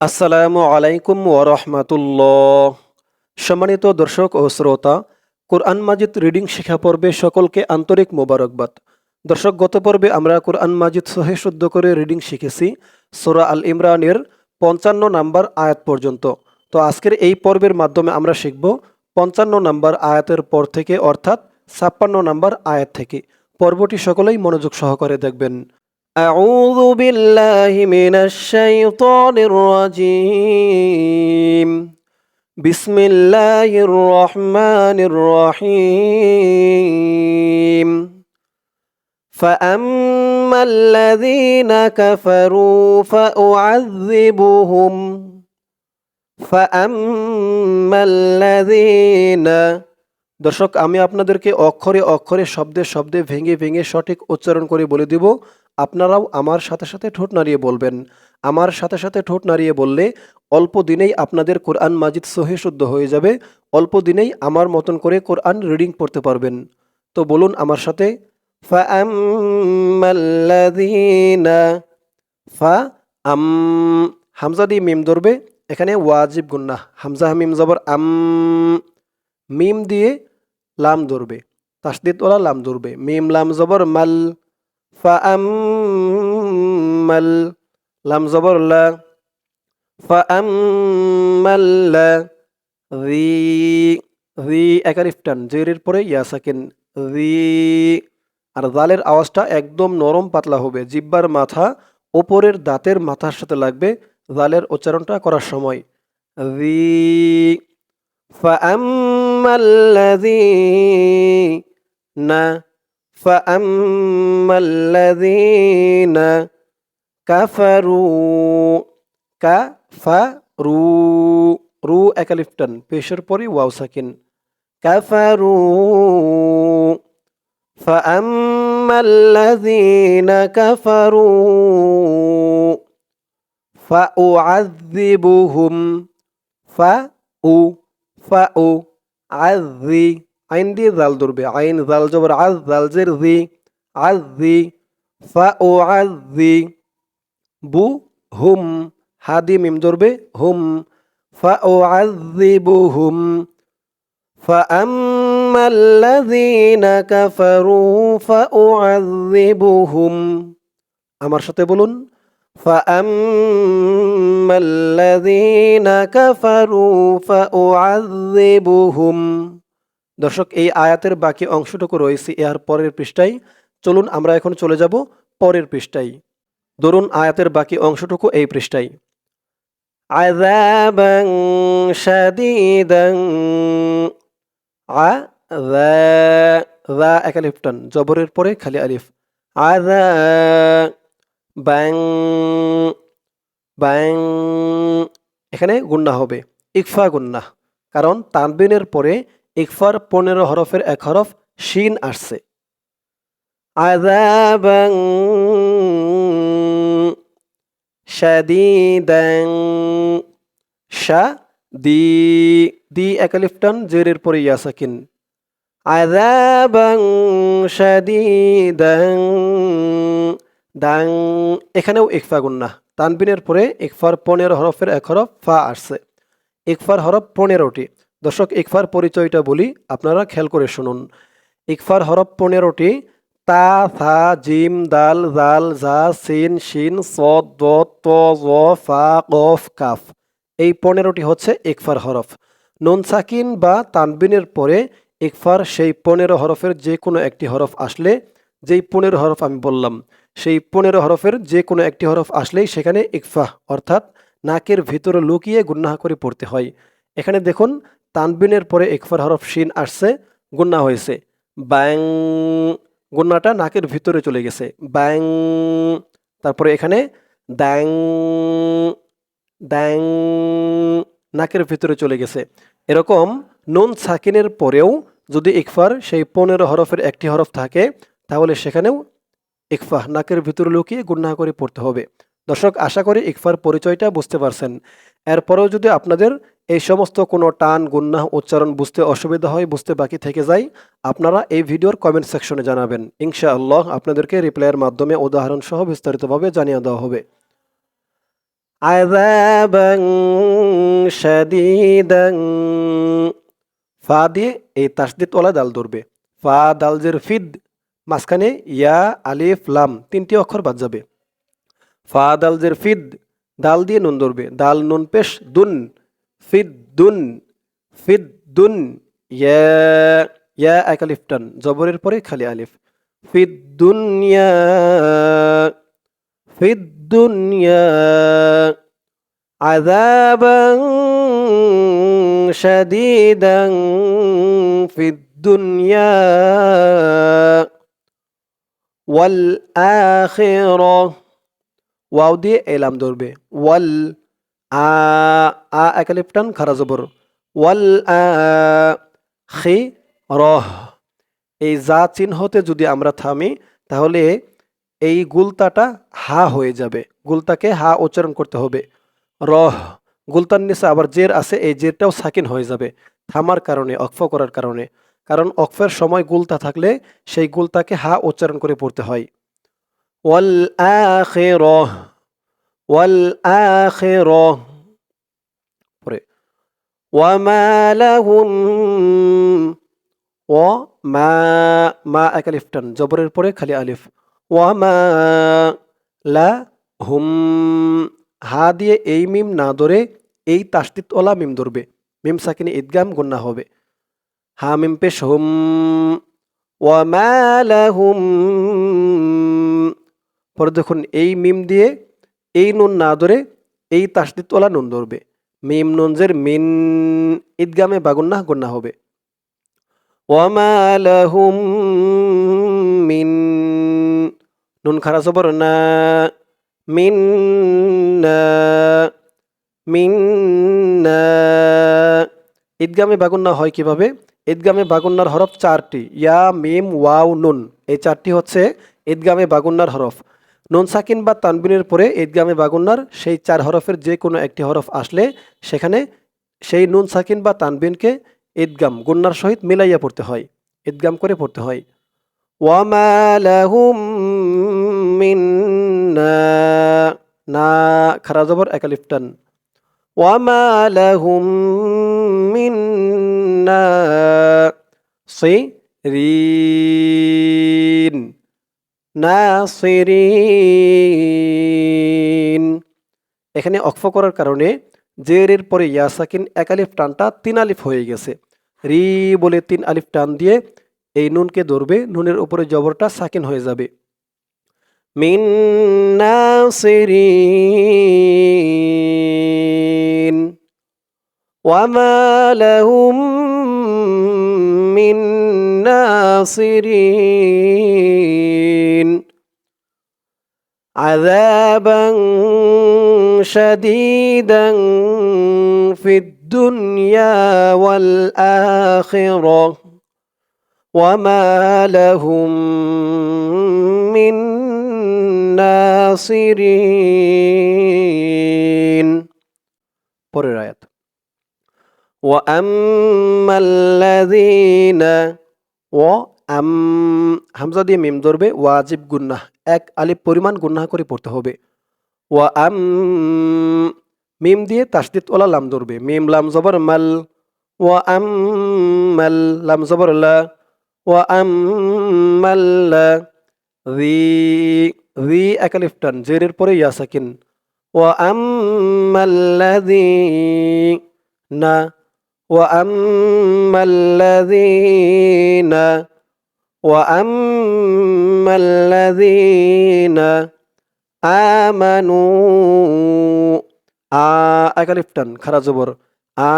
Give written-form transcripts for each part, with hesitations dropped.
আসসালামু আলাইকুম ওরহমাতুল্লাহ। সম্মানিত দর্শক ও শ্রোতা, কোরআন মাজিদ রিডিং শিক্ষা পর্বে সকলকে আন্তরিক মোবারকবাদ। দর্শক, গত পর্বে আমরা কোরআন মাজিদ সহিহ শুদ্ধ করে রিডিং শিখেছি সূরা আল ইমরানের ৫৫ নাম্বার আয়াত পর্যন্ত। তো আজকের এই পর্বের মাধ্যমে আমরা শিখব ৫৫ নাম্বার আয়াতের পর থেকে, অর্থাৎ ৫৬ নাম্বার আয়াত থেকে। পর্বটি সকলেই মনোযোগ সহকারে দেখবেন। أعوذ بالله من الشيطان الرجيم. بسم الله الرحمن الرحيم. فأما الذين كفروا فأما الذين দর্শক, আমি আপনাদেরকে অক্ষরে অক্ষরে শব্দে শব্দে ভেঙে ভেঙে সঠিক উচ্চারণ করে বলে দিব। আপনারাও আমার সাথে সাথে ঠোঁট নাড়িয়ে বলবেন। আমার সাথে সাথে ঠোঁট নাড়িয়ে বললে অল্প দিনেই আপনাদের কোরআন মাজিদ সহিহ শুদ্ধ হয়ে যাবে। অল্প দিনেই আমার মতন করে কোরআন রিডিং পড়তে পারবেন। তো বলুন আমার সাথে, ফাআম্মাল্লাযীনা। ফা আম, হামজা দিয়ে মিম ধরবে, এখানে ওয়াজিব গুন্নাহ। হামজা মিম জবর আম, মিম দিয়ে লাম ধরবে, তাসদিদ ওয়ালা লাম ধরবে। মিম লাম জবর মাল, ফাআম্মাল, লাম জবর লা, ফাআম্মাল্লা, রি, রি একার ইফটান, জেরের পরে ইয়া সাকিন, রি। আর জালের আওয়াজটা একদম নরম পাতলা হবে, জিব্বার মাথা ওপরের দাঁতের মাথার সাথে লাগবে জালের উচ্চারণটা করার সময়। রি। فأما الذين فأما الذين كفروا كفروا রু একালিফটান, পেশের পরে ওয়াও সাকিন, كفروا فأما الذين كفروا فأعذبهم ফাউ আযি, আইন দিয়ে জাল ধরবে, আইন জাল জবর আজ, জাল জের জি, আযি। ফাউ আযি বু হুম, হা দিয়ে মিম ধরবে, হুম। ফাউ আযিবুহুম। فأما الذين كفروا فأعذبهم। আমার সাথে বলুন, فأما الذين كفروا فأعذبهم। দর্শক, এই আয়াতের বাকি অংশটুকু রয়েছে এর পরের পৃষ্ঠায়। চলুন আমরা এখন চলে যাব পরের পৃষ্ঠায়। ধরুন আয়াতের বাকি অংশটুকু এই পৃষ্ঠায়। আযাবান শাদীদান, একাল ইফটান, জবরের পরে খালি আলিফ, আযা, ব্যাং, ব্যাং, এখানে গুন্না হবে, ইকফা গুন্না, কারণ তানবিনের পরে ইকফার 15 হরফের এক হরফ শিন আসছে। আযাবান শাদীদান, শা দি, দি একালিফটান, জেরের পরে ইয়া সাকিন, আযাবান শাদীদান, দাং, এখানেও ইকফা গুন্না, তানবিনের পরে ইকফার 15 হরফের এক হরফ ফা আসছে। ইকফার হরফ 15টি। দর্শক, ইকফার পরিচয়টা বলি, আপনারা খেয়াল করে শুনুন। ইকফার হরফ 15টি। তা, থা, জিম, দাল, জাল, জা, সিন, শিন, সদ, দত, ত, জ, ফা, কফ, কাফ। এই 15টি হচ্ছে ইকফার হরফ। নুন সাকিন বা তানবিনের পরে ইকফার সেই 15 হরফের যে কোনো একটি হরফ আসলে, যেই 15 হরফ আমি বললাম, সেই 15 হরফের যে কোনো একটি হরফ আসলেই সেখানে ইকফা, অর্থাৎ নাকের ভিতরে লুকিয়ে গুন্নাহ করে পড়তে হয়। এখানে দেখুন, তানবিনের পরে ইকফার হরফ শিন আসছে, গুন্না হয়েছে, ব্যাং, গুন্নাটা নাকের ভিতরে চলে গেছে, ব্যাং। তারপরে এখানে দ্যাং, দ্যাং, নাকের ভিতরে চলে গেছে। এরকম নুন সাকিনের পরেও যদি ইকফার সেই 15 হরফের একটি হরফ থাকে, তাহলে সেখানেও ইকফা নাকের ভিতরে লুকিয়ে গুন্নাহ করে পড়তে হবে। দর্শক, আশা করি ইকফার পরিচয়টা বুঝতে পারছেন। এরপরেও যদি আপনাদের এই সমস্ত কোনো টান, গুন্নাহ, উচ্চারণ বুঝতে অসুবিধা হয়, বুঝতে বাকি থেকে যায়, আপনারা এই ভিডিওর কমেন্ট সেকশনে জানাবেন। ইনশাআল্লাহ আপনাদেরকে রিপ্লাইয়ের মাধ্যমে উদাহরণ সহ বিস্তারিতভাবে জানিয়ে দেওয়া হবে। আযাবান শাদীদান, ফা দিয়ে এই তাসদিদ ওয়ালা দাল ধরবে। ফা দাল জের ফিদ, মাঝখানে ইয়া আলিফ লাম তিনটি অক্ষর বাদ যাবে। ফা দাল জের ফিদ, দাল দিয়ে নুন ধরবে। দাল নুন পেশ দুন, ফিদ দুন, ফিদ দুন। ইয়া, ইয়া এক আলিফ টান, জবরের পরে খালি আলিফ। ফিদ দুনিয়া, ফিদ দুনিয়া আযাবান শাদীদান ফিদ দুনিয়া ওয়াল আখিরাহ, ওয়াও দিয়ে এলাম ধরবে। ওয়াল আ, আ এক আলিফ টান খারা জবর। ওয়াল আখিরাহ, এই যা চিহ্নতে যদি আমরা থামি তাহলে এই গুলতাটা হা হয়ে যাবে। গুলতাকে হা উচ্চারণ করতে হবে। রহ, গুলতার নিচে আবার জের আছে, এই জেরটাও সাকিন হয়ে যাবে থামার কারণে, অক্ফ করার কারণে। কারণ অক্ফের সময় গুলতা থাকলে সেই গুলতাকে হা উচ্চারণ করে পড়তে হয়। ওয়াল আখিরাহ, ওয়াল আখিরাহ। পরে ওয়ামা লাহুম, ও মা, মা এক আলিফ টান, জবরের পরে খালি আলিফ। ওয়ামা লা হুম, হা দিয়ে এই মিম না ধরে এই তাসদিদ ওলা মিম ধরবে। মিম সাকিনে ইদগাম গুন্না হবে। হা মিম পেশ হুম। ওয়ামা লাহুম, পরে দেখুন এই মিম দিয়ে এই নুন না ধরে এই তাসদিদ ওলা নুন ধরবে। মিম নুন জের মিন, ইদগামে বাগুন্না গুন্না হবে। ওয়ামা লাহুম মিন, নুন খারা জবর না, মিন না, মিন না। ঈদগামে বাগুন্না হয় কিভাবে? ঈদগামে বাগুন্নার হরফ চারটি, ইয়া মিম ওয়াও নুন, এই চারটি হচ্ছে ঈদগামে বাগুন্নার হরফ। নুন সাকিন বা তানবিনের পরে ঈদগামে বাগুন্নার সেই চার হরফের যে কোনো একটি হরফ আসলে সেখানে সেই নুন সাকিন বা তানবিনকে ঈদগাম গুন্নার সহিত মিলাইয়া পড়তে হয়, ঈদগাম করে পড়তে হয়। ওয়ামা লাহুম মিন না, না খারা জবর এক আলিফ টান। ওয়ামা লাহুম মিন নাসিরিন, নাসিরিন। এখানে অক্ফ করার কারণে জেরের পরে ইয়া সাকিন এক আলিফ টানটা তিন আলিফ হয়ে গেছে। রি বলে তিন আলিফ টান দিয়ে এই নুনকে ধরবে, নুনের উপরে জবরটা সাকিন হয়ে যাবে। মিন নাসিরিন, ওয়ামা লাহুম মিন নাসিরিন আযাবান শাদীদান ফিদ দুনিয়া ওয়াল আখিরাহ ওয়ামা লাহুম মিন নাসিরিন। পরের আয়াত। ওয়া আম্মাল্লাযীনা, ও আম, হামজা দিয়ে মিম ধরবে, ওয়াজিব গুন্নাহ, এক আলিফ পরিমাণ গুন্নাহ করে পড়তে হবে। ওয়া আম, মিম দিয়ে তাসদিদ ওলা লাম ধরবে। মিম লাম জবর মাল, ওয়া আম মাল, লাম জবর লা, ওয়া আম মাল্লা। রি, রি এক আলিফ টান, জেরের পরে ইয়া সাকিন। ওয়া আম মাল্লাযীনা, ওয়া আম মাল্লাযীনা, ওয়া আম মাল্লাযীনা আমানু, আ এক আলিফ টান খারা জবর। আ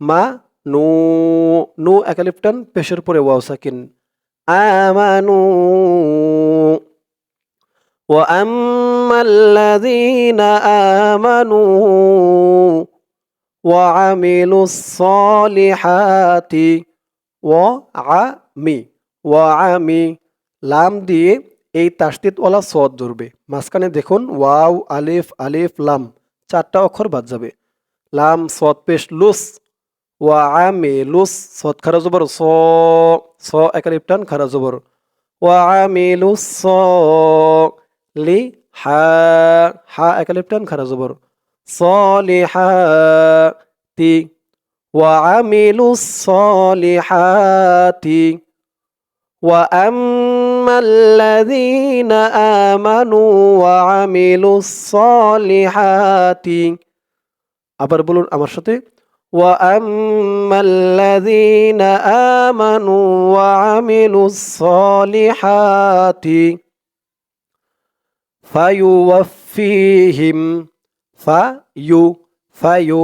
মা নু, নু এক আলিফ টান পেশের পরে ওয়াও সাকিন। আমানু। ওয়া আম্মাল্লাযীনা আমানু ওয়া আমিলুস সলিহাতি, ওয়া আমি, ওয়া আমি, লাম দিয়ে এই তাসদিদ ওয়ালা সদ ধরবে। মাঝখানে দেখুন ওয়াও আলিফ আলিফ লাম চারটা অক্ষর বাদ যাবে। লাম সদ পেশ লুস, ওয়া আমিলুস, সদ খারা জবর স, স এক আলিফ টান খারা জবর। ওয়া আমিলুস হা হা একা লিফটান খারা জবর সলিহাতি ওয়া আমিলুস সলিহাতি ওয়া আম্মাল্লাযীনা আমানু ওয়া আমিলুস সলিহাতি আবার বলুন আমার সাথে ওয়া আম্মাল্লাযীনা আমানু ওয়া আমিলুস সলিহাতি ফায়ুওয়াফফিহিম ফায়ু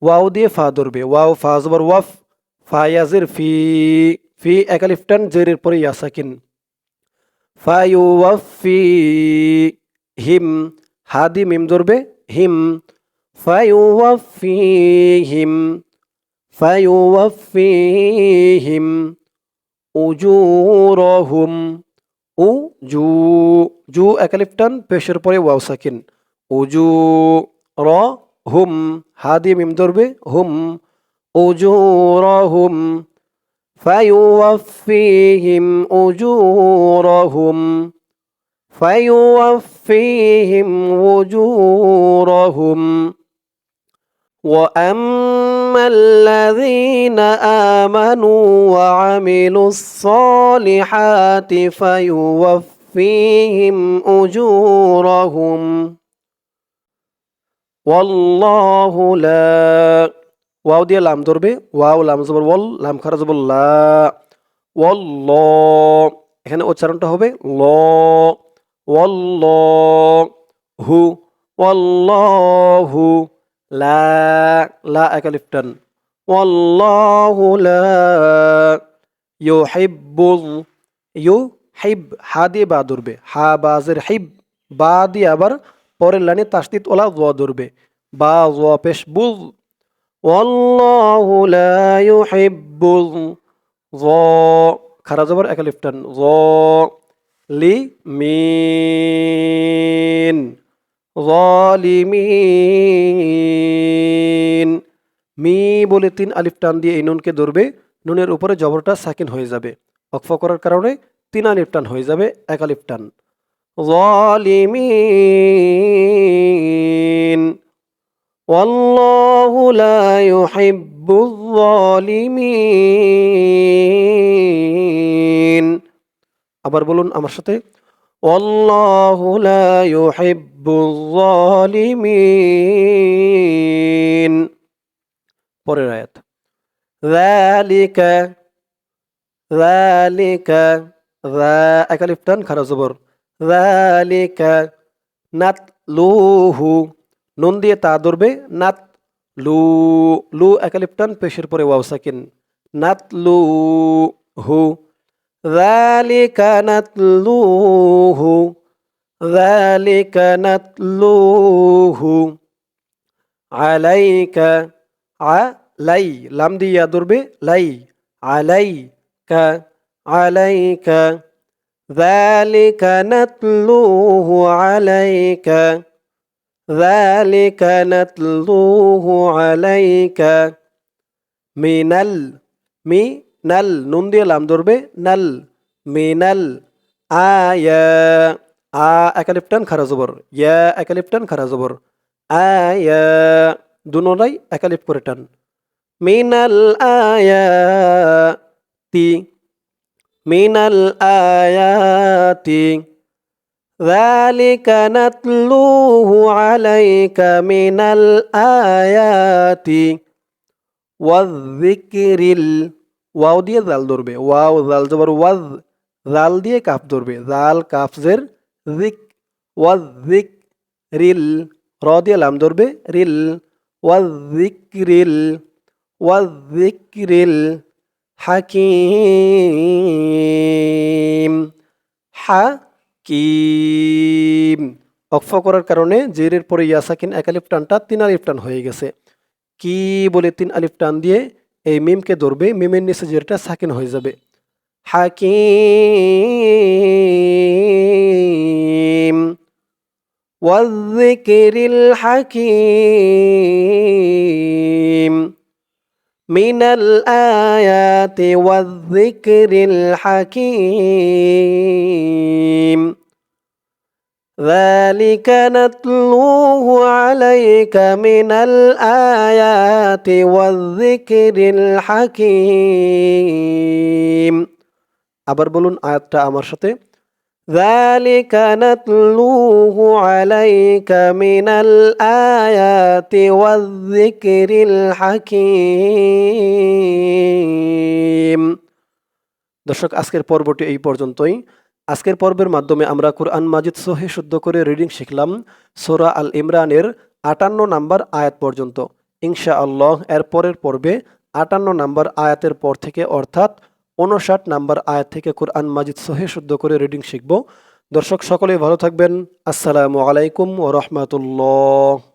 ওয়াও দিয়ে ফা ধরবে ওয়াও ফা জবর ওয়াফ ফায়াজির ফি একালিফটান জেরের পরে ইয়া সাকিন ফায়ুওয়াফফিহিম হাদি মিম ধরবে হিম ফায়ুওয়াফফিহিম ফায়ুওয়াফফিহিম উজুরহুম জু জু একালিফটান পেশের পরে ওয়াও সাকিন উজু র হুম হাদি মিম ধরবে হুম উজুরহুম ফায়ুওয়াফফিহিম উজুরহুম ফায়ুওয়াফফিহিম উজুরহুম وأما الذين آمنوا وعملوا الصالحات فيوفيهم أجورهم والله لا ওয়াও দিয়ে লাম ধরবে ওয়াও লাম জবর ওয়াল লাম খারা জবর লা ওয়াল্লাহ এখানে উচ্চারণটা হবে ল ওয়াল্লাহু ওয়াল্লাহু লা লা একালিফটান ওয়াল্লাহু লা ইউহিব্বুল ইউহিব হা দিয়ে বা ধরবে হা বাজের হিব বা দিয়ে আবার পরের লাইনে তাসদিদ ওলা ওয়া ধরবে বা ওয়া পেশ বুল ওয়াল্লাহু লা ইউহিব্বুল খারা জবর একালিফটান লি মিন যালিমিন মি বলে 3 আলিফ টান দিয়ে এই নুনকে ধরবে নুনের উপরে জবরটা সাকিন হয়ে যাবে ওকফ করার কারণে 3 আলিফ টান হয়ে যাবে এক আলিফ টান যালিমিন ওয়াল্লাহু লা ইউহিব্বুয যালিমিন আবার বলুন আমার সাথে ওয়াল্লাহু লা ইউহিব্বুয যালিমিন পরের আয়াত যালিকা যালিকা যা একালিফ টান খারা জবর যালিকা নাতলুহু নুন দিয়ে তা ধরবে নাত লু একালিফ টান পেশের পরে ওয়াও সাকিন নাতলুহু যালিকা নাতলুহু যালিকা নাতলুহু আলাইকা আলাই লাম দিয়া ধরবে লাই আলাইকা আলাইকা যালিকা নাতলুহু আলাইকা যালিকা নাতলুহু আলাইকা মিনাল মিনাল নুন দিয়ে লাম ধরবে নাল মিনাল আয়া একালিফ টান খারা জবর ইয়া একালিফ টান খারা জবর আয়া দুনোটাই একালিফ করে টান মিনাল আয়াতি মিনাল আয়াতি যালিকা নাতলুহু আলাইকা মিনাল আয়াতি ওয়াযযিকরিল ওয়াও দিয়ে জাল ধরবে ওয়াও জাল জবর ওয়াজ জাল দিয়ে কাফ ধরবে জাল কাফ জের যিক ওয়াযযিকরিল র দিয়ে লাম ধরবে রিল ওয়াযযিকরিল হাকিম হাকিম ওকফ করার কারণে জেরের পরে ইয়া সাকিন এক আলিফ টানটা 3 আলিফ টান হয়ে গেছে কি বলে 3 আলিফ টান দিয়ে এই মিমকে ধরবে মিমের নিচে জেরটা সাকিন হয়ে যাবে হাকিম ওয়াযযিকরিল হাকিম মিনাল আয়াতি ওয়াযযিকরিল হাকিম ذلك نتلوه عليك من الآيات والذكر الحكيم আবার বলুন আয়াতটা আমার সাথে ذلك نتلوه عليك من الآيات والذكر الحكيم দর্শক আজকের পর্বটি এই পর্যন্তই আজকের পর্বের মাধ্যমে আমরা কুরআন মাজিদ সহিহ শুদ্ধ করে রিডিং শিখলাম সূরা আল ইমরানের ৫৮ নাম্বার আয়াত পর্যন্ত ইনশাআল্লাহ এর পরের পর্বে ৫৮ নাম্বার আয়াতের পর থেকে অর্থাৎ ৫৯ নাম্বার আয়াত থেকে কুরআন মাজিদ সহিহ শুদ্ধ করে রিডিং শিখব দর্শক সকলেই ভালো থাকবেন আসসালামু আলাইকুম ওয়া রাহমাতুল্লাহ